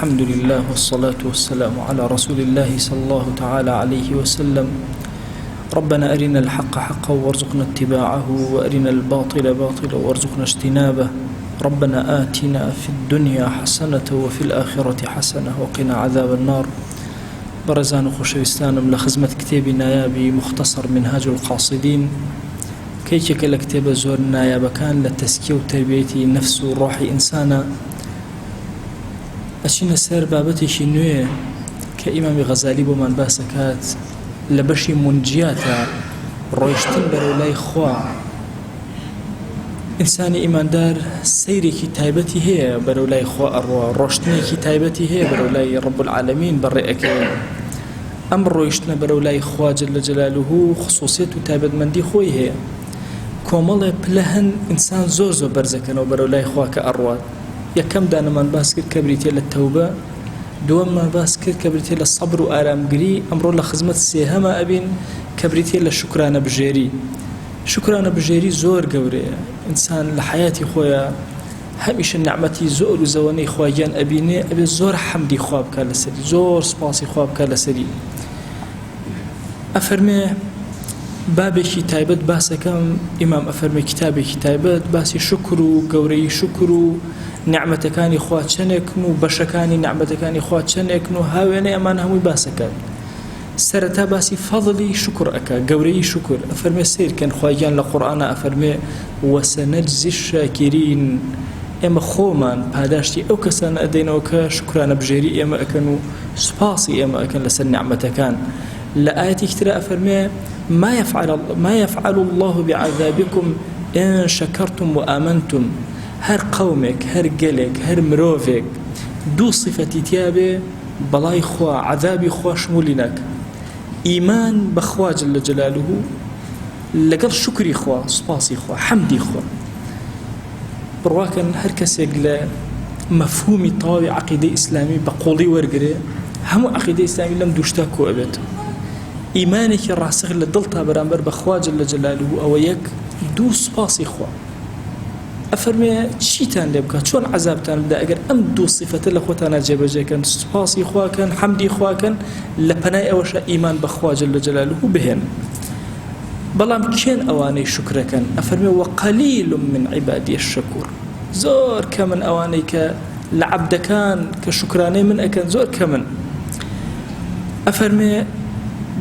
الحمد لله والصلاة والسلام على رسول الله صلى الله تعالى عليه وسلم. ربنا أرنا الحق حقا وارزقنا اتباعه وأرنا الباطل باطلا وارزقنا اجتنابه. ربنا آتنا في الدنيا حسنة وفي الآخرة حسنة وقنا عذاب النار. برزان خوشويستانم لخزمة كتابي نايابي مختصر منهاج القاصدين كيشك لكتاب زور نايابا كان لتسكيو تربيتي نفس وروح إنسانا. أشينا سير بابتشي نوية كإمام غزالي بمان باسكات لبشي منجياتا رويشتن برولاي خوا إنساني إيمان دار سيري كتابتي هي برولاي خوا روشتني كتابتي هي برولاي رب العالمين برئك أمر رويشتنا برولاي خوا جل جلاله خصوصية تابد مندي خوي هي كومالي بلهن إنسان زوزو برزكنا وبرولاي خوا كأرواد يكم دانا من باسكر كبريتي للتوبة دوما باسكر كبريتي للصبر وآرام قري أمرو لخزمة السيهما أبين كبريتي للشكران بجيري. شكران بجيري زور قوري إنسان لحياتي خويا هميش النعمتي زور وزواني خواجان أبيني أبي زور حمدي خواب كالسري زور سباسي خواب كالسري. أفرمي بابي تايبت باسكم إمام أفرمي كتابي تايبت باسي شكرو قوري شكرو نعمتكاني خوات شنكنو بشكاني نعمتكاني خوات شنكنو هاويني أمان همي باسكات سرتا باسي فضلي شكر أكا قوري شكر. أفرمي سير كان خواجان لقرآن أفرمي وسنجزي الشاكرين إما خومان بهداشتي أو كسان أدينا وكا شكران بجيري إما أكنو سباسي إما أكن لسن نعمتكان. لآياتي كتير أفرمي ما يفعل الله بعذابكم إن شكرتم وآمنتم. هر قومك هر قلك هر مروفك دو صفتي تيابي بلاي خوا عذابي خوا شمولينك إيمان بخوا جل جلاله لقل شكري خوا سباسي خوا حمدي خوا برواكن هر كسيق لمفهومي طاوي عقيدة إسلامي بقولي ورقري همو عقيدة إسلامي لم دوشتاكو أبد إيمانك الراسخ لدلتا برامبر بخوا جل جلاله أو يك دو سباسي خوا. أفرمي تشيتان لبكا شون عذابتان بدا أجر أم دو صفة لخوتانا جبجة كان سباسي خوا كان حمدي خوا كان لبناء أوشا إيمان بخوا جل جلاله بهن بلام كين أواني شكرا كان. أفرمي وقليل من عبادي الشكور زور كمن أوانيك لعبد كان كشكراني من أكن زور كمن. أفرمي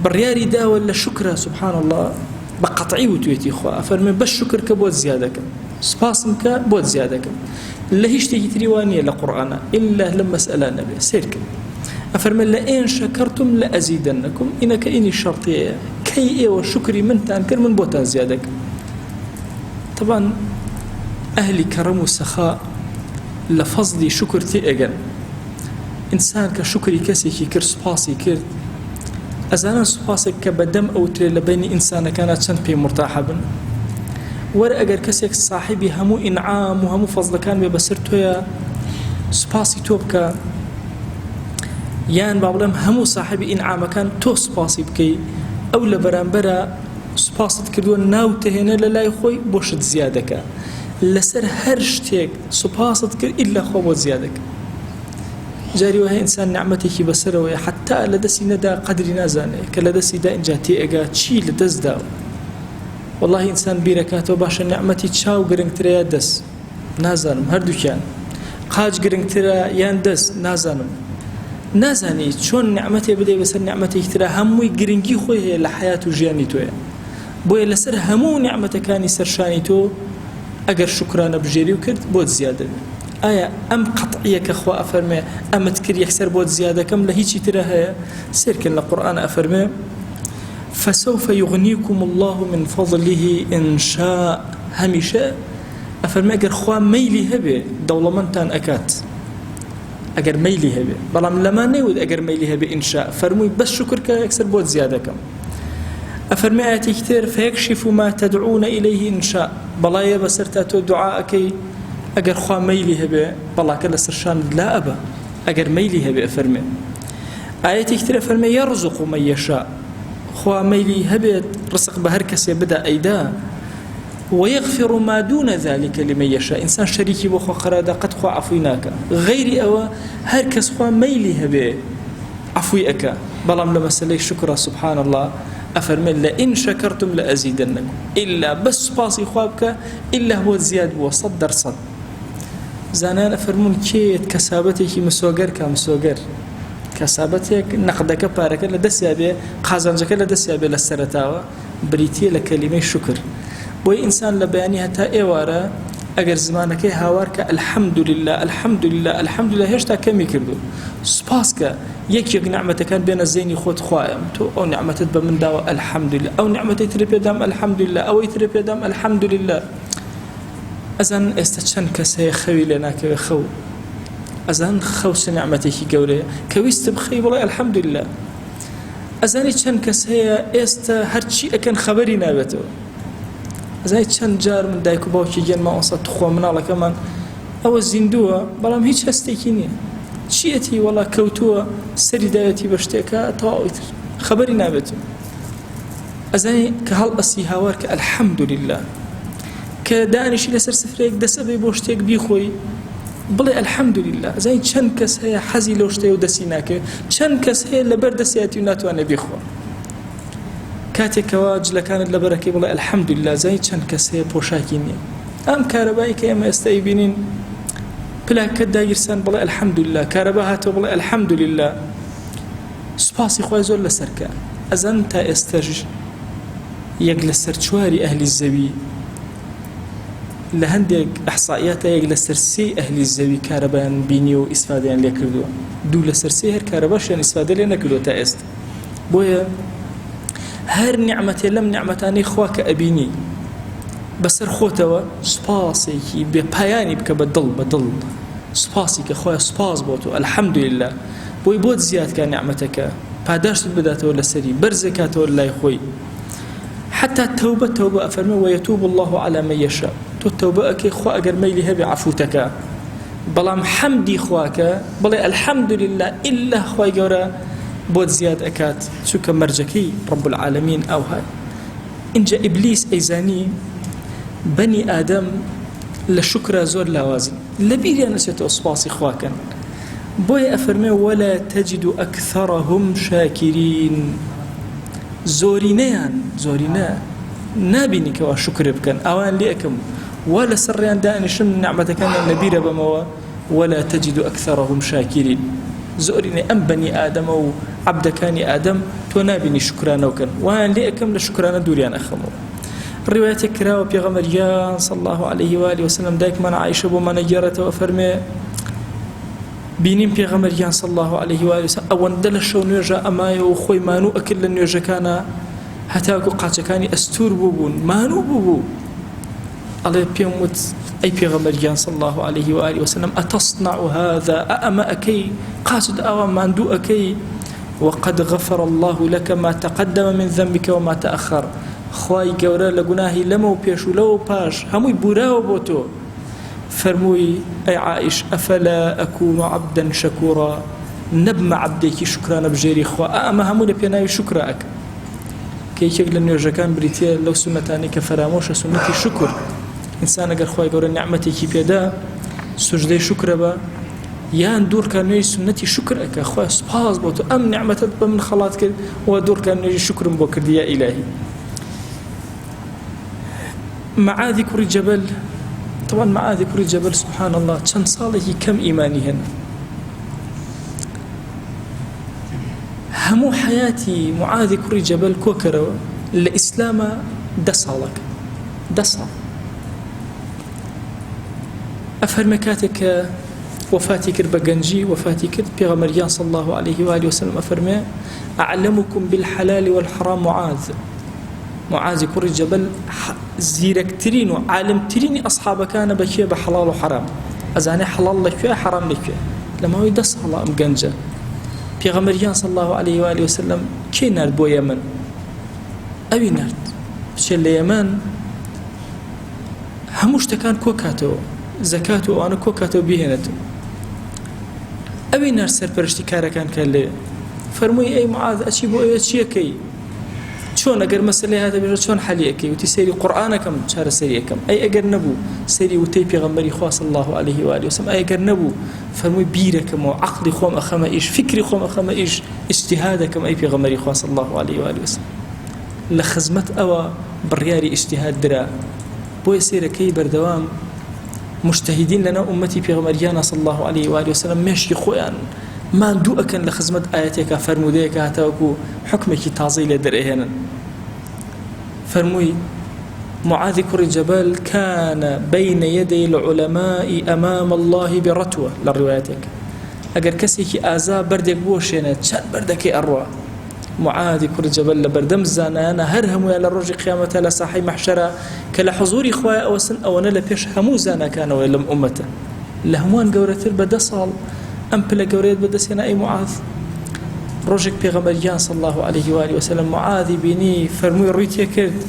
برياري دا ولا شكرا سبحان الله بقطعي وتويتي خوا. أفرمي بس شكر كبوت زيادة كم سباسمك بود زيادة كم لهيش تيجي تريوانية لقرآن إلا لما سألا نبي سيركم. أفرمي لئن شكرتم لأزيدنكم إنك إني شرطية كي وشكري من تنكر من بوتان زيادة كم. طبعا أهلي كرم وسخاء لفضلي شكرتي أجن إنسان كشكري كسي كر سباسي كر أزانا سباسك كبدم أو تري لبيني إنسان كانت شنبي مرتاحة بن ور أجر كسيك صاحبي همو إنعام وهمو فضل كان ببصرته يا سباسي توبك يان بابلم همو صاحبي إنعام كان تو سباسي بكي أو لبرانبرا سباسي تكردون ناوته هنا لا يخوي بوشت زيادك لسر هرشتك سباسي تكر إلا خوبت زيادك جاري وهي إنسان نعمتك بسره حتى لدسي ندى قدر نازانه كلدسي دا إنجاتي إجا تشي لدس داو والله إنسان بيركاته باشا نعمتي تشاو قرنك ترى يدس نازانم هردو كان قاج قرنك ترى يندس نازاني شون نعمتي بدي بس نعمتي ترى هموي قرنكي خوي لحياته جياني توي بوي لسر همو نعمتك كاني سرشاني تو أجر شكران بجيري وكرت بود زيادة آية أم قطعية كأخوة أفرمي أم تكر يكسر بود زيادة كم لهيشي ترى هي سيركن القرآن أفرمي فسوف يغنيكم الله من فضله إن شاء هميشة. أفرمي أجر خوا ميلي هبه دولة منتان أكات أجر ميلي هبه بلام لما نود أجر ميلي هبه إن شاء فرمي بس شكر كأكسر بود زيادة كم. أفرمي آياتي كتير فيكشف ما تدعون إليه إن شاء بلايا بسرتاتو دعاءكي أجر خوا ميلي هبه بلا كلا سرشان لا أبا أجر ميلي هبه. أفرمي آياتي كتير أفرمي يرزق من يشاء خوا ميلي هبه رزق بهر كسي بدأ أيدا ويغفر ما دون ذلك لمن يشاء إنسان شريكي بخوا قرادا قد خوا عفويناك غير أو هركس خوا ميلي هبه عفوي أكا بلام لمسألة شكرا سبحان الله أفرمي لئن شكرتم لأزيدنكم إلا بس باسي خوابك إلا هو زياد وصدر صد زانان أفرمون كيت كسابتك مسوغر كمسوغر كسابتك نقدك بارك لدسيا به قازنجك لدسيا به للسرتاوة بريتي لكلمة شكر بوي إنسان لبياني هتا إيوارا أجر زمانك هاوارك الحمد لله الحمد لله الحمد لله هشتا كمي كردو سباسك يك نعمة كان بين الزين خوت خوايم تو أو نعمة بمن داو الحمد لله أو نعمة يتربي دام الحمد لله أو يتربي دام الحمد لله أزن استشن كسي خوي لنا كخو أزن خوس نعمتك جوري كويست بخي والله الحمد لله أزن شن كسي است هرشي أكن خبري نابته زي چند جار من دایک و باوکی گن ما اصلا تخوا مناله كمان او زندوه بلام هیچ هستيكي نیه چیتی والله كوتوه سری دایتی بشتیکا تواویتر خبری نابتو ازای که هل اسی هاوار که الحمد لله که دانشی لسر سفریک دسبی بوشتیک بیخوی بڵێ الحمد لله ازای چند کس هەیە حەزی لەو شتەیە و دەستی ناکەوێت چەند کەس هەیە لەبەر دەستیاتی و ناتوانێت بیخوا کاتێکەوە جلەکانت لەبەرەکەی بڵێ الحمد لله زای چەند کەس هەیە پۆشاکی نییە ئەم کارەبایی کە ئێمە ئێستا ئیبینین پلاکەت داگیرسان بڵێ الحمد لله کارەبا هاتەوە بڵێ الحمد لله سوپاسی خوای زۆر لەسەرکە ئەزان تا ئێستاش یەک لەسەر چواری ئەهلی زەوی لە هەندێک ئەحسائیاتە یەک لەسەر سێ ئەهلی زەوی کارەبایان بینی و ئیسفادەیان لێ کردووە دوو لەسەر سێ هەر کارەباشیان ئیسفادە لێ نەکردووە تا ئێستا بۆیە هەر نیعمەتێ لەم نیعمەتانەی خوا کە ئەبینی بەسەر خۆتەوە سوپاسێکی بێپایانی بکە بە دڵ سوپاسی کە خۆیان سوپاس بۆ تۆ الحەمد لله بۆی بۆت زیادکە نیعمەتەکە پاداشت بداتەوە لەسەری بەرزێکاتەوە لای خۆی حتى توبة أفرمي ويتوب الله على من يشاء توبة أكي خوا أجر ميلي هبي عفوتك بلام حمدي خواك بلا الحمد لله إلا خوا جورا بود زياد أكات شو كمرجكي رب العالمين أو هاي إن جاء إبليس أيزاني بني آدم لشكر زور لوازم لبيري أنا سيتوصباصي خواكا بوي أفرمي ولا تجد أكثرهم شاكرين زورينا نابيني كوا شكر بكن أوان ليكم ولا سريان دانشم نعمتك كان النبي بموا ولا تجد أكثرهم شاكرين زورينا أم بني آدم أو عبد كان آدم تنابيني شكرانا وكن وان ليكم لشكرانا دوريان أخمو الرواية كراوة بيغمريان صلى الله عليه وآله وسلم دايك من عائشة ومن نجارته وفرمي بینیم پێغەمبەریان صلی الله عليه و آله وسلم ئەوەندە لە شەو نوێژە ئەمایە و خۆی مانوو ئەکرد لە نوێژەکانە هەتاکو قاچەکانی ئەستور بوون مانوو بوو ئەڵێ پێم وت ئەی پێغەمبەریان صلی الله عليه و آله وسلم ئەتەصنع هذا ئەمە ئەکەی قاچت ئەوە ماندوو ئەکەی وقد غفر الله لك ما تقدم من ذنبك وما تأخر خوای گەورە لە گوناهی لەمە و پێش و لەوە پاش هەمووی بوراوە بۆ تۆ فرموي أي عائش أفلا أكون عبدا شكورا نبم عبدك شكرا بجيري خوا أما همون بيناي شكرك كي يشغل النيوجا كان بريتيا لو سنتاني كفراموش سنتي شكر إنسان أجر خوا يقول نعمتك بيدا سجدي شكر با يان دور كان سنتي شكرك أخويا سبحان الله أم نعمتك من خلاطك ودور كان شكر بوكر يا إلهي مع ذكر الجبل طبعا مع ذكر الجبل سبحان الله كم صالح كم إيماني هنا همو حياتي مع ذكر الجبل كوكرة الإسلام دصالك دصال أفرمكاتك وفاتك البقنجي وفاتك بيغمريان صلى الله عليه وآله وسلم أفرمي أعلمكم بالحلال والحرام معاذ كر الجبل زيركترين وعالمترين أصحاب كان بكي بحلال وحرام أزاني حلال لك حرام لك لما هو يدس الله أم جنجة بيغمريان صلى الله عليه وآله وسلم كي نرد بو يمن أبي نرد بشي اليمن هموش تكان كوكاتو زكاتو وأنا كوكاتو بيهنتو أبي نرد سرپرشتي كارا كان لي فرموي أي معاذ أشي بو أي أشي كي چۆن ئەگەر مەسەلەی هاتە بێژە چۆن حەلیەکەی وتی سەیری قورئانەکەم چارەسەریەکەم ئەی ئەگەر نەبوو سەیری وتەی پێغەمبەری خوا صلی الله عليه و آله وسلم ئەی ئەگەر نەبوو فەرمووی بیرەکەمەوە عەقڵی خۆم ئەخەمە ئیش فکری خۆم ئەخەمە ئیش ئیجتیهادەکەم ئەی پێغەمبەری خوا صلی الله عليه و آله وسلم لە خزمەت ئەوە بڕیاری ئیجتیهاد درا بۆیە سیرەکەی بەردەوام مجتهدین لەناو ئومەتی پێغەمبەریانە صلی الله عليه و آله وسلم مێشکی خۆیان ماندوو ئەکەن لە خزمەت ئاەتێکە فەرمودەیەکە هاتەوەکو حکمێکی تازەی لێ دەرئێنن فرموي معاذ كري جبل كان بين يدي العلماء أمام الله برتوة للرواياتك أجر كسيكي آزا بردك بوشينة شان بردك أروى معاذ كري جبل لبردم زانانا هرهم ويا للرجل قيامته لصاحي محشرة كلا حضور إخوة أوسن أو أنا لبيش همو زانا كان ويلم أمته لهموان قورتر بدصال أمبلا قوريت بدسينا أي معاذ رجك بيغمبريان صلى الله عليه وآله وسلم معاذ بيني فرموي رويتي كرد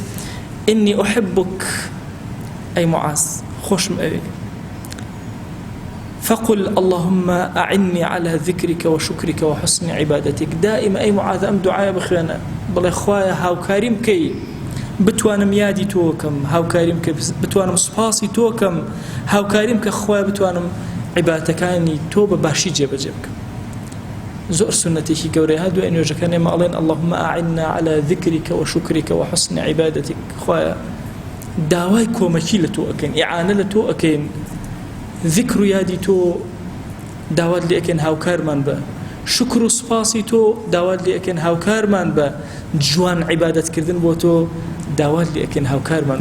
إني أحبك أي معاذ خوش مأوي فقل اللهم أعني على ذكرك وشكرك وحسن عبادتك دائما أي معاذ أم دعاء بخيانا بل إخوايا هاو كريم كي بتوانم يادي توكم هاو كريم كي بتوانم سباسي توكم هاو كريم كخوايا بتوانم عبادتكاني توبة باشي جيب جيبك زور سنتي كوري هادو أن يجكني مالين اللهم أعنا على ذكرك وشكرك وحسن عبادتك خويا داواي كومكي لتو أكين إعانة لتو أكين ذكر يادي تو داوات لي أكين هاوكار من با شكر سباسي تو داوات لي أكين هاوكار من با جوان عبادت كردن بوتو داوات لي أكين هاوكار من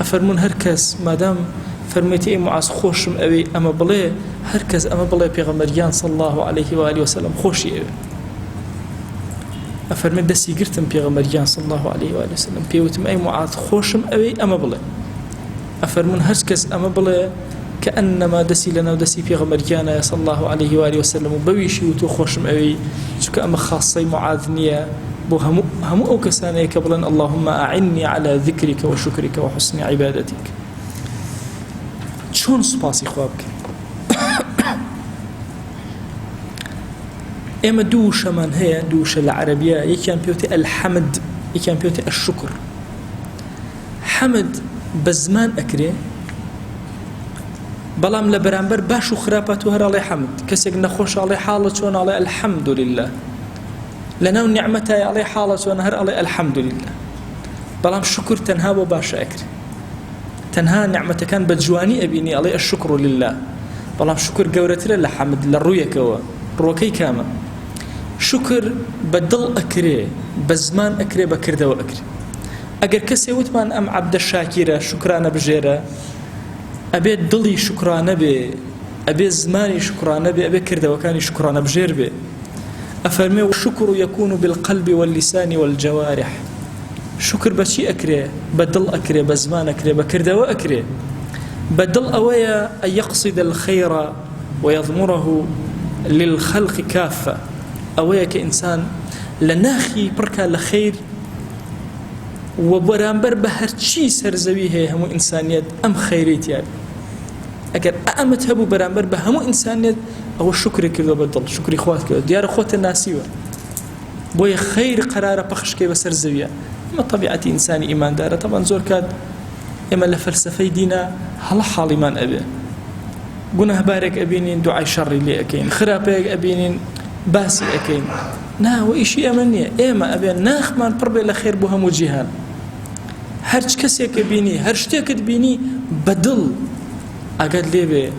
أفرمون هركس مادام فرميتي معاذ خوشم أوي أما بلي هركز أما بلي بيغمبريان صلى الله عليه وآله وسلم خوشي أوي أفرمي دسي قرتم بيغمبريان صلى الله عليه وآله وسلم بيوتم أي معاذ خوشم أوي أما بلي أفرمون هركز أما بلي كأنما دسي لنا ودسي بيغمبريان صلى الله عليه وآله وسلم وبويشي وتو خوشم أوي شو كأما خاصي معاذ نية بو همو أو كساني كبلا اللهم أعني على ذكرك وشكرك وحسن عبادتك شون سباسي خوابك اما دوشة من هي دوشة العربية يكيان بيوتي الحمد يكيان بيوتي الشكر حمد بزمان أكري بلام لبرانبر باشو خراباتو هر علي حمد كسيق نخوش علي حالة وان علي الحمد لله لناو نعمتها علي حالة وان هر علي الحمد لله بلام شكر تنها وباشا أكري تنها نعمة كان بجواني أبيني علي الشكر لله بلام شكر قورتي لله حمد للرويك روكي كاما شكر بدل أكري بزمان أكري بكرده وأكري أجر كسي وتمان أم عبد الشاكرة شكرانة بجيرة أبي دلي شكرانة بي أبي زماني شكرانة بي أبي كرده وكاني شكرانة بجير بي أفرمي الشكر يكون بالقلب واللسان والجوارح شكر بشي أكري بدل أكري بزمان أكري بكرده وأكري بدل أويا أن يقصد الخير ويضمره للخلق كافة أويا كإنسان لناخي بركة لخير وبرامبر بهرشي سرزويه همو إنسانيات أم خيريت يعني أجر أمت هبو برامبر بهمو إنسانيات أو شكر كذا بدل شكر إخوات كذا ديار أخوات الناسيوة بوي خير قرار بخش كي بسرزويه ما طبيعة إنسان إيمان داره طبعا زور كاد إما لفلسفة دينا هلا حال إيمان أبي قناه بارك أبينين دعاء شر اللي أكين خرابك أبينين باسي أكين نا وإشي أمنية إما أبين ناخ من بربي لخير بها مجيهان هرش كسيك أبيني هرش تاكد بيني بدل أقاد ليه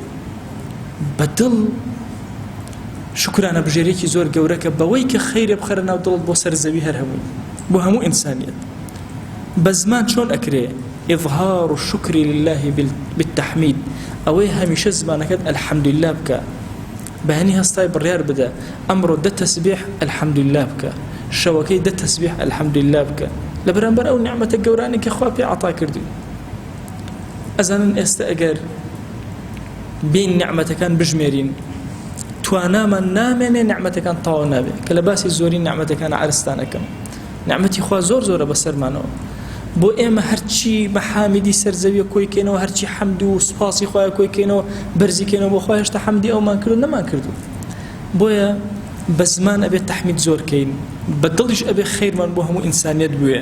بدل شكرانا بجريكي زور قورك بويك خير بخرنا ودل بوسر زوي هرهمي بهمو إنسانية بزمان شون أكري إظهار الشكر لله بالتحميد أويها مش زمانك الحمد لله بك بهني هستاي بريار بدا أمر ده تسبيح الحمد لله بك شوكي ده تسبيح الحمد لله بك لبرانبر أو نعمة الجوراني كخوابي عطا كردي أزان استأجر بين نعمة كان بجميرين توانا من نامن نعمة كان طاونا به كلباسي الزورين نعمة كان عرستانكم نعمتي خوا زور زور بسر مانو بو اما هرچی محامدی سرزوی کوی کینو هرچی حمد و سپاسی خوا کوی کینو برزی کینو بو خواهش ته حمدی او مان کړو نه مان کړو بویا بە زمان ئەبێت تەحمید زۆرکەین بە دڵیش ئەبێ خەیرمان بۆ هەموو ئینسانیەت بوێ.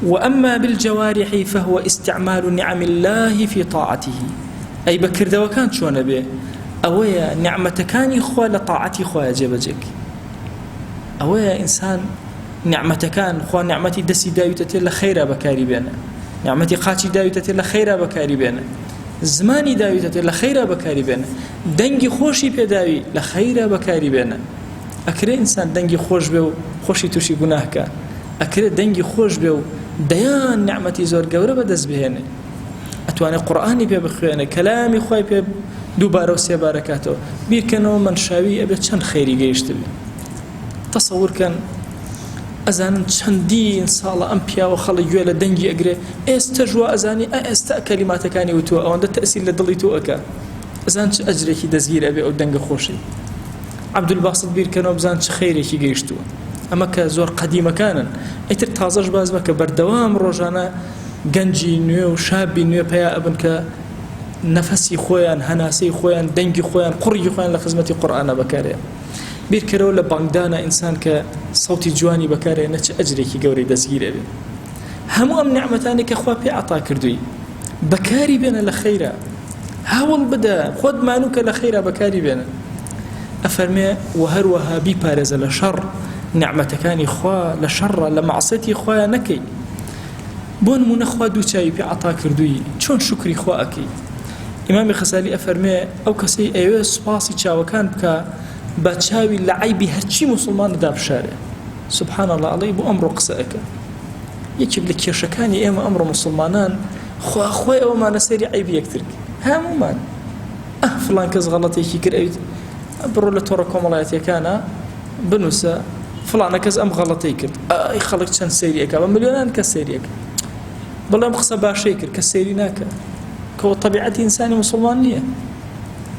وأما بالجوارح فهو استعمال نعم الله في طاعته أي بكردوا كان شون به أويا نعمة كان إخوة لطاعتي إخوة جبجك أويا إنسان نعمة كان إخوة نعمتي دسي داويتة لخيرا بكاري بينا نعمتي قاتي داويتة لخيرا بكاري بينا زماني داويتة لخيرا بكاري بينا دنجي خوشي بيداوي لخيرا بكاري بينا أكري إنسان دنجي خوش بيو خوشي توشي گناهك أكري دنجي خوش بيو ديان نعمتي زور قورة بدز بهنه أتواني قرآني بيه بخوانه كلامي خواهي بيه دوباره وسي باركاته بير كانوا من شاوي أبيت شن خيري جيشت بي تصور كان أزان شندي إن شاء الله أمبيا وخلي جوالة دنجي أقري استجوا أزاني أستا كلمات كاني وتوأ وعند التأثير لدلي توأكا أزان أجري كي دزجير أبي أو دنج خوشي عبد الباسط بير كانوا بزان خيري كي جيشتوا أما كزور قديمة كانن أيتر تازج باز بك بردوام روجانا جنجي نيو شابي نيو بيا ابن ك نفسي خويان هناسي خويان دنجي خويان قري خويان لخدمتي قرآن بكاري بير كرو لبانجدانا إنسان كصوتي جواني بكاري نتش أجري كي جوري دزجير أبي هم أم نعمتاني كخوا بي عطا كردوي بكاري بينا لخيرا هاول بدا خد مانوك لخيرا بكاري بينا أفرمي وهروها بي بارز لشر نعمتكاني خوا لشر لمعصيتي خوا نكي بون من خوا دوچاوي بي عطا كردوي چون شكري خوا اكي امام غزالي افرمي او كسي ايوه سپاسي چاوكان بك باچاوي لعيبي هرچي مسلمان داب شارع سبحان الله عليه بو امر قساك يكب لك يشكاني ايما امر مسلمانان خوا او ما نسيري عيبي يكترك هامو مان فلان كز غلطي كي كر برو لتوركم الله يتكانا بنوسا فلان كز أم غلطي كرد أي خلق كان سيريك أما مليونان كسيريك بلا مقصى باشيكر كسيريناك كو طبيعة إنساني مسلمانية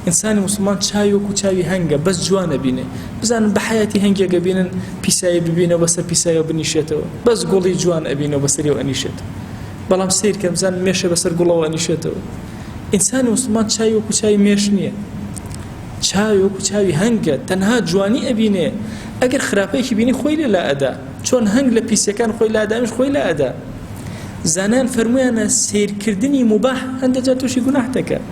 إنساني مسلمان شايو كو شايو هنجا بس جوانا بينه بزان بحياتي هنجا قبينا بيسايا ببينه بس بيسايا بنيشته بس قولي جوان أبينه بس ريو أنيشته بلا مسير كم زان ميشة بس قولا وأنيشته إنساني مسلمان شايو كو شايو ميشنية شايو كو شايو هنجا تنها جواني أبينه اگر خراپەیەکی بینی خۆی لێ لا ئەدا چۆن هەنگ لە پیسەکان خۆی لا ئەدامیش خۆی لا ئەدا زانان فەرمویانە سیرکردنی مباح هەندێکجار تووشی گوناح دەکات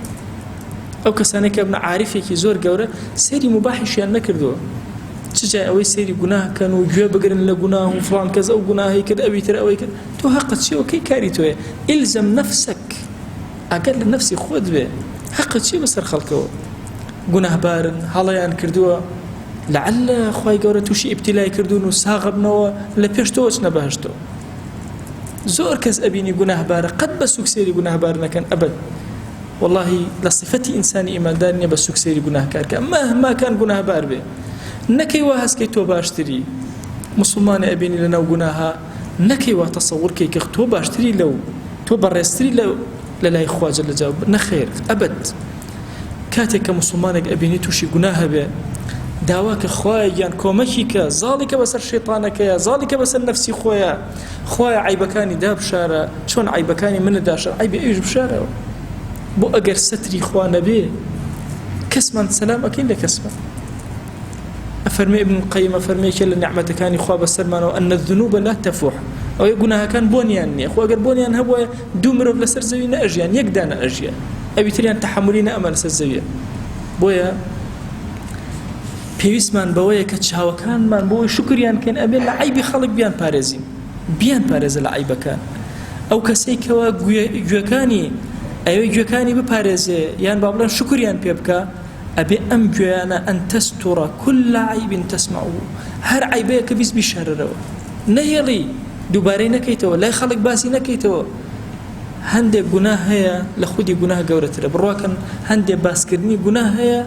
ئەو کەسانێک کە بنە عاریفێکی زۆر گەورە سەیری مباحیشیان نەکردووە چ جای ئەوەی سەیری گوناهکەن و گوێ بگرن لە گوناه و فڵان کەس ئەو گوناهی کرد ئەوی تر ئەوەی کرد تۆ حەقت چییە کەی کاری تۆیە ئیلزەم نەفسەک ئەگەر لە نەفسی خۆت بێ حەقت چییە بەسەر خەڵکەوە گوناهبارن هەڵەیان کردووە لعل خواهي قورة توشي ابتلاي كردون وساغبنوا لبيشتوش نبهشتو زور كز أبيني قناه بار قد بسوك سيري قناه بار كان أبد والله لصفتي إنساني إيمان دارني بسوك سيري قناه كاركا مهما كان قناه بار به نكي واهز كي تو باشتري مسلمان أبيني لنا وقناها نكي وتصور كي تو باشتري لو تو برستري لو للا إخوة جل جاوب نخير أبد كاتك مسلمانك أبيني توشي قناها به داواك خوايا كومكيك ذلك بس الشيطانك يا ذلك بس النفسي خوايا عيبكاني داب شارع شلون عيبكاني من داشر عيب ايش بشارع بو اجر ستري خوانا به كسما سلام اكيد لكسما افرمي ابن القيم افرمي كل نعمتك كان خوا بسرمان وان الذنوب لا تفوح او يقولها كان بونيان اخو اجر بونيان هو دومر بلسر زوينا اجيان يقدانا اجيان ابي تريان تحملين امل سزويه بويا پێویستمان بەوەیە کە چاوەکانمان بۆی شکریان کەن ئەبێ لە عیبی خەڵک بیان پارێزین بیان پارێزە لە عیبەکان ئەو کەسەی کەوە گوێەکانی ئەوەی گوێەکانی بپارێزێ یان با بڵێن شکریان پێ بکە ئەبێ ئەم گوێیانە ئەن تەستوڕە كل عیب تەسمعه هەر عیبەیە کە بیست بیشارەرەوە نەهێڵی دووبارەی نەکەیتەوە لای خەڵک باسی نەکەیتەوە هەندێک گوناه هەیە لە خودی گوناه گەورەترە بڕواکەن هەندێک باسکردنی گوناه هەیە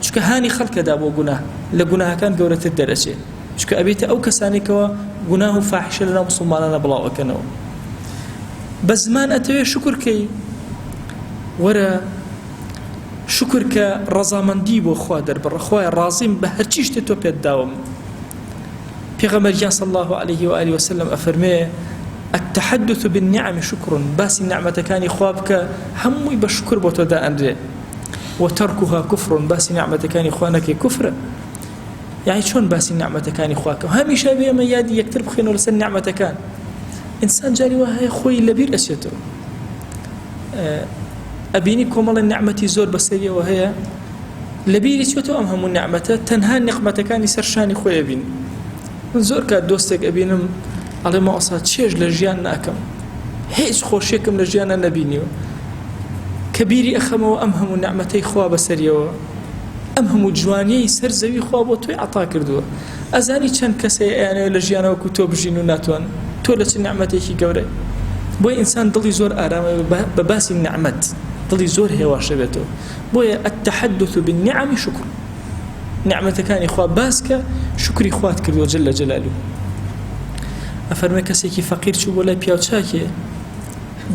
چکە هانی خەڵکەدا بۆ گوناه لە گوناهەکان گەورەتر دەرەچێت چکە ئەبێتە ئەو کەسانێکەوە گوناه و فاحشە لەناو مسلمانانە بڵاوەکەنەوە بە زمان ئەتەوێ شکرکەی وەرە شکر کە ڕەزامەندی بۆ خوا دەربڕە خوایە ڕازیم بە هەرچی شتێک تۆ پێت داوم پێغەمبەرگیان صلی الله عليه وآله وسلم ئەفەرمێ التحدث بالنعم شكر باسی نعمەتەکانی خوا بکە هەمووی بە شکر بۆ تۆ دائەنرێ وتركها كفر باسی نعمەتەکانی خوا نەکەی کوفرە يعني چۆن باسی نعمەتەکانی خواکە هەمیشە بێمە یادی یەکتر بخێنەوە لەسەر نعمەتەکان ئینسان جاری وا هەیە خۆی لەبیر ئەچێتەوە ئەبینی کۆمەڵی نعمەتی زۆر بەسەریەوە هەیە لەبیری چێتەوە ئەم هەموو نعمەتە تەنها نعمەتەکانی سەرشانی خۆی ئەبین من زۆر کات دۆستێک ئەبینم ئەڵێ مەوەسا چێژ لە ژیان ناکەم هیچ خۆشیێکم لە ژیانە نەبینیوە کە بیری ئەخەمەوە ئەم هەموو نعمەتەی خوا بەسەریەوە ئەم هەموو جوانیەی سەر زەوی خوا بۆ تۆی عەتا کردووە ئەزانی چەند کەسەیە ئەیانەوێت لە ژیانەوەکو تۆ بژین و ناتوان تۆ لە چ نعمەتێکی گەورەی بۆیە ئینسان دڵی زۆر ئارامە بە باسی نعمەت دڵی زۆر هێواشە بێتەوە بۆیە التحدث بالنعم شکر نعمەتەکانی خوا باسکە شکری خوات کردووە جل جلاله ئەفەرمێ کەسێکی فەقیر چوو بۆ لای پیاوچاکێ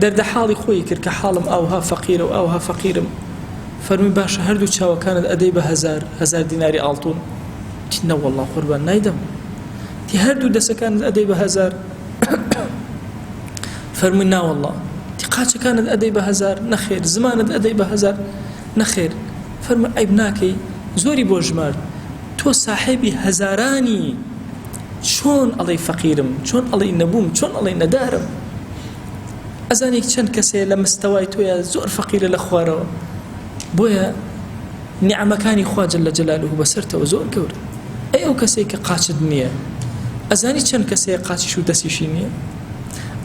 دەردە حاڵی خۆی کرد کە حاڵم ئاوها فەقیرە و ئاوها فەقیرم فەرمی باشە هەردوو چاوەکانت ئەدەی بە هەزار دیناری ئاڵتون تی نە وەڵڵا قوربان نایدەم تی هەردوو دەسەکانت ئەدەی بە هەزار فەرمی نا وەڵڵا تی قاچەکانت ئەدەی بە هەزار نەخێر زمانت ئەدەی بە هەزار نەخێر فەرمی عیب ناکەی زۆری بۆ ژمار تۆ ساحێبی هەزارانی چۆن ئەڵێی فەقیرم چۆن ئەڵێی نەبووم چۆن ئەڵێی نەدارم ئەزانێک چەند کەسێ لە مستەوای تۆیە زۆر فەقیرە لە خوارەوە بۆیە نیعمەکانی خوا جل جلاله بەسەرتەوە زۆر گەورە ئەی ئەو کەسێک کە قاچت نییە ئەزانی چەند کەسەیە قاچیش و دەسیشی نییە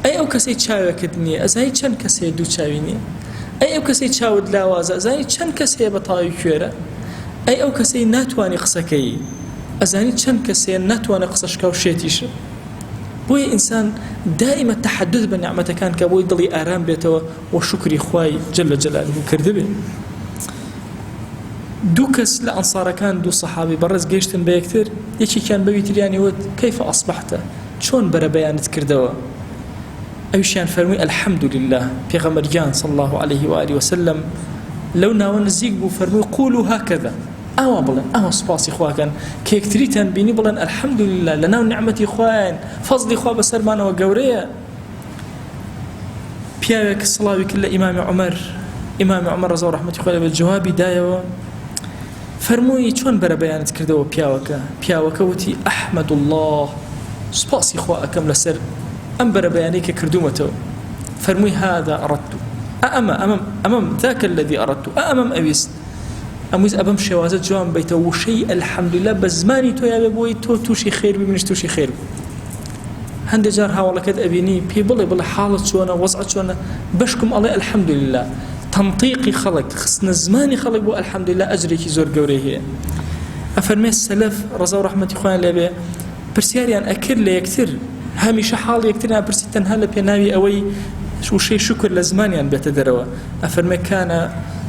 ئەی ئەو کەسەی چاوێکت نییە ئەزانی چەند کەسەیە دوو چاوی نییە ئەی ئەو کەسەی چاوت لاوازە ئەزانی چەند کەسەیە بە تاوی کوێرە ئەی ئەو کەسەی ناتوانی قسەکەی ئەزانی چەند کەسەیە ناتوانێت قسەشکا و شێتیشە بۆیە ئینسان دائما تحدث بە نعمەتەکان کە بۆی دڵی ئارام بێتەوە و شکری خوای جل جلاله کردبێ دوو کەس لە ئەنسارەکان دوو سەحابی بەڕێز گەیشتن بە یەکتر یەکێکیان بەوی تریانی وت کەیف ئەصبحتە چۆن بەرە بەیانت کردەوە ئەویشیان فەرمووی الحەمدولله پێغەمبەرگیان صلی الله عليه وآله وسلم لەو ناوە نزیک بوو فەرمووی قولوا هكذا ئاوا بڵێن ئاوا سوپاسی خواکەن کە یەکتریتان بینی بڵێن الحەمدولله لەناو نعمەتی خوایان فەزلی خوا بەسەرمانەوە گەورەیە پیاوێک سڵاوی کرد لە ئیمامی عومەر ڕەزا و ڕەحمەتی خوا لێبێت جوابی دایەوە فەرمووی چۆن بەرە بەیانت کردەوە پیاوەکە وتی ئەحمەد الله سوپاسی خوا ئەکەم لەسەر ئەم بەرە بەیانەی کە کردوومەتەوە فەرمووی هذا أردت أمام ذاك الذي أردت أمام أويست ئەمویست ئەبەم شێوازە جوان بیتەوە وشەی ئەلحەمدولله بە زمانی تۆ یاوێ بۆی تۆ تووشی خێر ببینیش تووشی خێر هەندێک جار هاوڵەکەت ئەبینی پێی بڵێ حاڵت چۆنە وەزعت چۆنە بەشکم ئەڵێ ئەلحەمدولله تەنطیقی خەڵک خستنە زمانی خەڵک بۆ ئەلحەمدولله ئەجرێکی زۆر گەورەی هەیە ئەفەرمێ سەلەف ڕەزا و ڕەحمەتی خوایان لێبێ پرسیاریان ئەکرد لە یەکتر هەمیشە حاڵ یەکتریان پرسی تەنها لە پێناوی ئەوەی وشەی شکر لە زمانیان بێتە دەرەوە ئەفەرمێ کانە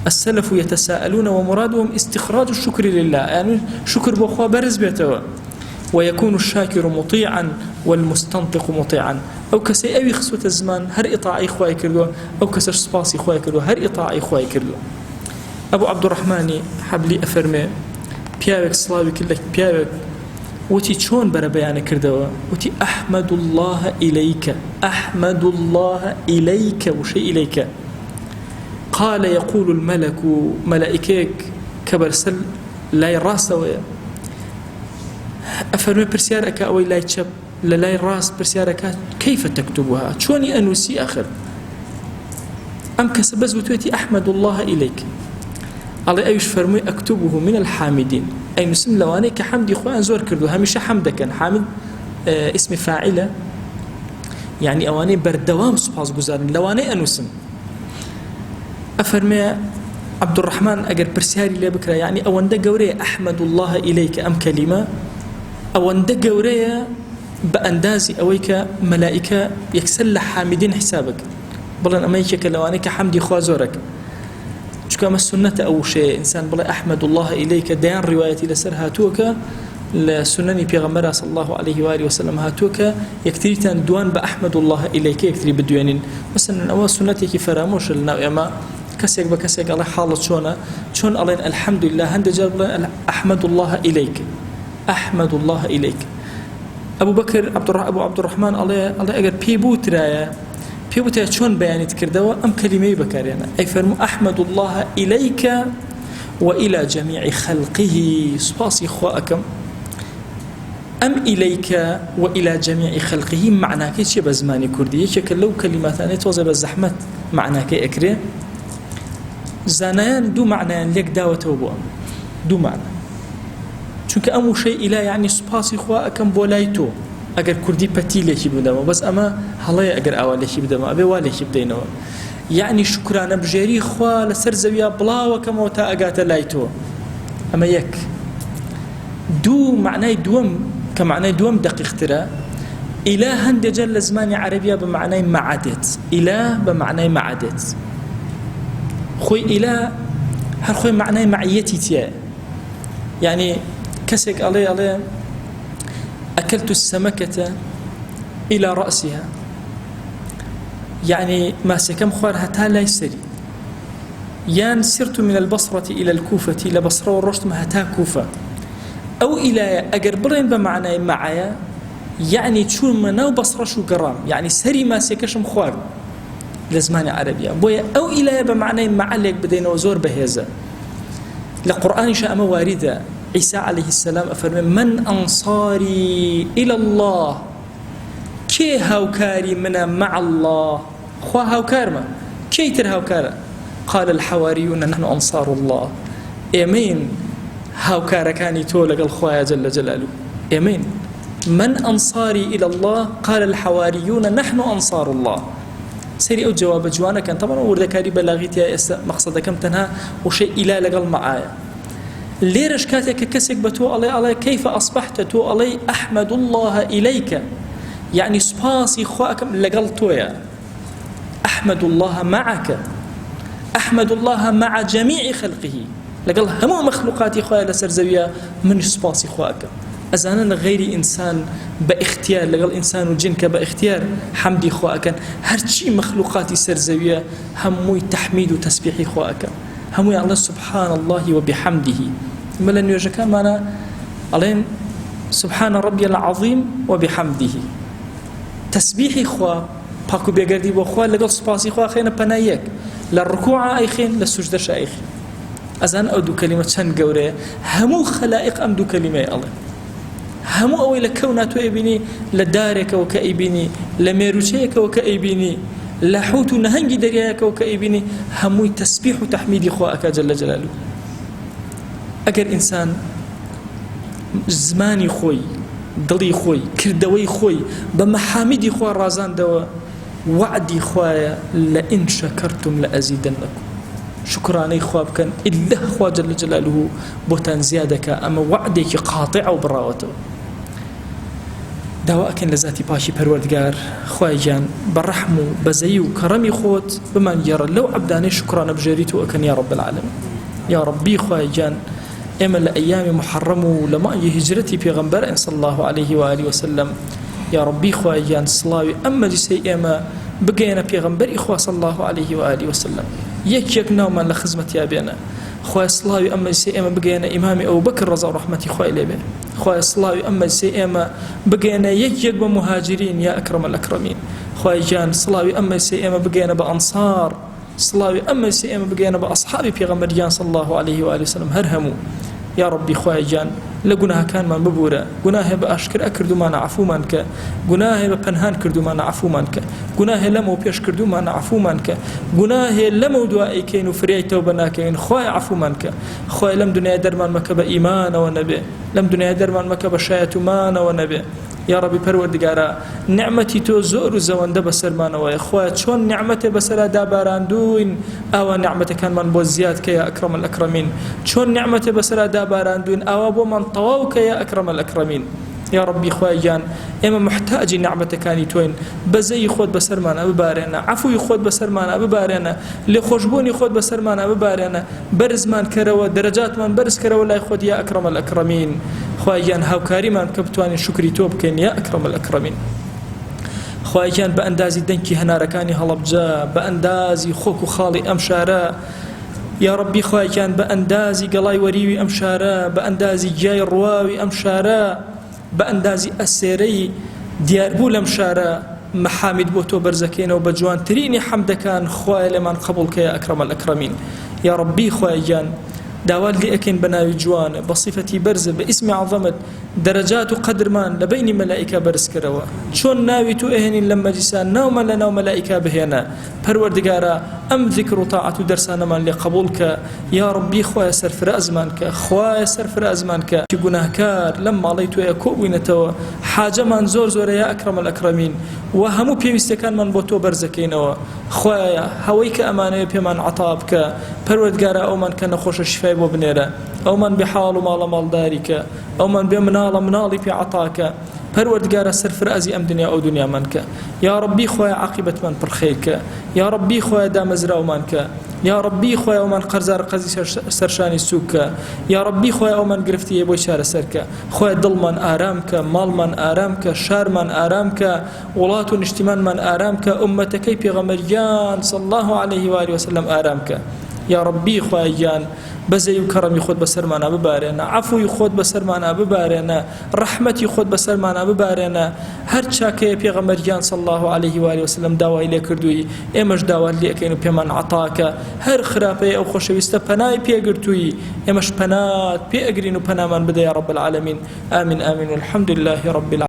السلف يتساءلون ومرادهم استخراج الشكر لله يعني شكر بخوا برز بيتوا ويكون الشاكر مطيعا والمستنطق مطيعا او كسي اوي خسوة الزمان هر اطاعي خواي كردو او كسر سباسي خواي كردو هر اطاعي خواي كردو ابو عبد الرحمن حبلي افرمي بياوك صلاوي كلك بياوك وتي چون بر بيان كردو وتي احمد الله اليك وشي اليك قال يقول الملك ملائكيك كبرسل لاي راسوية أفرمي برسيارك أوي لاي تشب لاي راس برسيارك كيف تكتبها شوني أنوسي آخر أم كسبز بتوتي أحمد الله إليك على أيش فرمي أكتبه من الحامدين أي نسم لواني كحمد إخوان زور كردو هميشه حمدك حامد اسم فاعلة يعني أواني بردوام سبحانه جزارن لواني أنوسم أفرمي عبد الرحمن أجر برسياري لي بكرة يعني أوند جورية أحمد الله إليك أم كلمة أوند جورية بأندازي أويك ملائكة يكسل حامدين حسابك بلن أميك لوانيك حمدي خوازورك شو كما السنة أو شيء إنسان بلا أحمد الله إليك ديان روايتي لسر هاتوك لسنني بيغمرة صلى الله عليه وآله وسلم هاتوك يكتريتان دوان بأحمد الله إليك يكتري بدوانين مثلا أول سنتي كي فراموش لنا ما كسيك بكسيك الله حالة شون الله الحمد لله هند جرب أحمد الله إليك أبو بكر أبو عبد الرحمن الله أجر بيبوت رايا شون بيانت كردوا أم كلمة بكارينا أي فرمو أحمد الله إليك وإلى جميع خلقه سباسي خواكم أم إليك وإلى جميع خلقه معناك شي بزماني كردي شكل لو كلماتان توزع بالزحمة معناك أكره زانيان دو معنى ليك داوته بو دو معنى چونك أمو شيء إلى يعني سباسي خوا أكم بولايتو أجر كردي بتيلة بدما بس أما هلا أجر أولي بدما أبي والي بدينه يعني شكرا بجري خوا لسر زويا بلا وكما وتا أجات لايتو أما يك دو معنى دوم كمعنى دوم دقيق ترى إله هند جل زمان عربية بمعنى معدت إله بمعنى معدت خوي إله هر خوي معنى معيتي تيا يعني كسك عليه أكلت السمكة إلى رأسها يعني ما سكم خوارها تالا يسري يان سرت من البصرة إلى الكوفة إلى بصرة والرشد ما هتا كوفة أو إلى أقربرين بمعنى معايا يعني تشون مناو بصرة شو قرام يعني سري ما سكشم خوار لزمان عربية بويا أو إلى بمعنى معلق بدينا وزور بهذا لقرآن شاء واردة عيسى عليه السلام أفرمي من أنصاري إلى الله كي هاوكاري منا مع الله خوا هاوكار ما كي تر هاوكار قال الحواريون نحن أنصار الله إيمين هاوكار كاني تولق الخوايا جل جلاله إيمين من أنصاري إلى الله قال الحواريون نحن أنصار الله سريع الجواب جوانا كان طبعا ورد كاري بلاغيتي مقصد كم تنها وشيء إلى لقل معايا ليرش كاتك كسك بتو علي كيف أصبحت تو علي أحمد الله إليك يعني سباسي خواكم لقلتو يا أحمد الله معك أحمد الله مع جميع خلقه لقل هم مخلوقاتي خوايا لسرزوية من سباسي خواكم أزانا غير إنسان باختيار لقل إنسان وجنك باختيار حمدي خواكم هرشي مخلوقاتي سرزوية هموي تحميد وتسبيحي خواكم هموي الله سبحان الله وبحمده ملن يوجكان معنا عليهم سبحان ربي العظيم وبحمده تسبيحي خوا باكو بيقردي بخوا لقل سباسي خوا خينا بنايك للركوع أي خين للسجدة شايخ أزان أو دو كلمة شن قوري همو خلائق أم دو كلمة الله همو أوي لكوناتو إبني لدارك وكأيبني لميروشيك وكأيبني لحوت نهنجي درياك وكأيبني همو تسبيح وتحميد خواك جل جلاله أجر إنسان زماني خوي دلي خوي كردوي خوي بمحامدي خوا رازان دوا وعدي خوايا لئن شكرتم لأزيدنكم شكراني خواب كان إلا خوا جل جلاله بوتان زيادك أما وعدك قاطع وبراوته دواء لذاتي باشي پروردگار خواهي جان برحمه بزيو كرمي خوت بمن يرى لو عبداني شكرانا بجريتو أكن يا رب العالمين يا ربي خواهي جان إما لأيام محرمه لما يهجرتي بيغمبر صلى الله عليه وآله وسلم يا ربي خواهي جان صلاوي أما جسي إما بقينا بيغمبر إخوة صلى الله عليه وآله وسلم يك نوما لخزمة يا بينا خواهي صلاوي أما جسي إما بقينا إمامي أبو بكر رضا ورحمتي خواهي لي خواهي صلاوي أما جسي إما بقينا يك بمهاجرين يا أكرم الأكرمين خواهي جان صلاوي أما جسي إما بقينا بأنصار صلاوي أما جسي إما بقينا بأصحابي بيغمبر جان صلى الله عليه وآله وسلم هرهمو يا ربي خواهي جان لقناها كان من ببورة قناها بأشكر أكردو ما نعفو منك قناها بپنهان كردو ما نعفو منك قناها لمو بيش كردو ما نعفو منك قناها لمو دوائي كين وفريعي توبنا كين خواهي عفو منك خواهي لم دنيا درمان مكب إيمان ونبي لم دنيا درمان مكب شاية مان ونبي يا ربي پروردگارا نعمتي تو زور زوانده بسرمان ويا خويا شلون نعمته بسرا داباراندوين او نعمته كان من بو زياد يا اكرم الاكرمين شلون نعمته بسرا داباراندوين او بو من طووك يا اكرم الاكرمين يا ربي خويا جان اما محتاج نعمته كاني توين بزي خود بسرمان اببارنا عفو خود بسرمان اببارنا لخوشبوني خود بسرمان اببارنا برزمان كرو درجات من برز كرو لا خود يا اكرم الاكرمين خويا جان هاوكاري من كبتواني شكري توب كان يا اكرم الاكرمين خويا جان باندازي دنكي هناركاني هلبجا باندازي خوك وخالي امشارا يا ربي خويا جان باندازي قلاي وريوي امشارا باندازي جاي الرواوي امشارا باندازي اسيري ديار بولم شارع محامد بوتو برزكين وبجوان تريني حمد كان خويا لمن قبولك يا اكرم الاكرمين يا ربي خويا جان داوال لي أكين بناوي جوان بصفتي برز باسم عظمت درجات وقدر مان لبين ملائكة برز كروا شون ناوي تو إهن لما جسان نوم لنا وملائكة بهنا پروردگارا أم ذكر طاعة درسانا من لقبولك يا ربي خوايا سرفر أزمانك خوايا سرفر أزمانك في گناهكار لما عليتو يكوينتوا حاجة من زور زور يا أكرم الأكرمين وهمو بيوستكان من بوتو برزكينوا خوايا هويك أمانة بيمان عطابك پروردگارا أو من كان خوش شفاي ببنيرا أو من بحال مال مالدارك أو من بمنال منالي في عطاك پروردگارا سرفر أزي أم دنيا أو دنيا منك يا ربي خوايا عاقبة من برخيرك يا ربي خوايا دامزراو منك يا ربي خويا ومن قرزار قزي سرشاني سوكا يا ربي خويا ومن قرفتي يبوي شار سركا خويا دل من آرامك مال من آرامك شار من آرامك ولات ونجتمان من آرامك أمتكي بغمريان صلى الله عليه وآله وسلم آرامك يا ربي خويا جان بزي وكرم يخود بسرمانا ببارنا عفو يخود بسرمانا ببارنا رحمة يخود بسرمانا ببارنا هر شاكي بيغمريان صلى الله عليه وآله وسلم داوى إلي كردوي إمش داوى اللي أكينو بيمان عطاك هر خرابي أو خوشويستا پناي بيغرتوي إمش پنات بيغرينو پنامان بدا يا رب العالمين آمين آمين والحمد لله رب العالمين